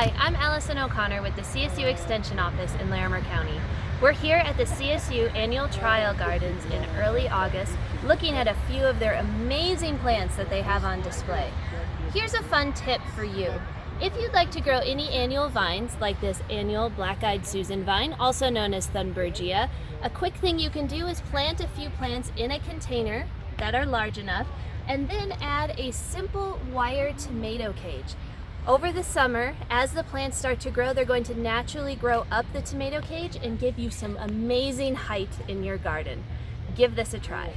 Hi, I'm Alison O'Connor with the CSU Extension Office in Larimer County. We're here at the CSU Annual Trial Gardens in early August looking at a few of their amazing plants that they have on display. Here's a fun tip for you. If you'd like to grow any annual vines, like this annual black-eyed Susan vine, also known as Thunbergia, a quick thing you can do is plant a few plants in a container that are large enough, and then add a simple wire tomato cage. Over the summer, as the plants start to grow, they're going to naturally grow up the tomato cage and give you some amazing height in your garden. Give this a try.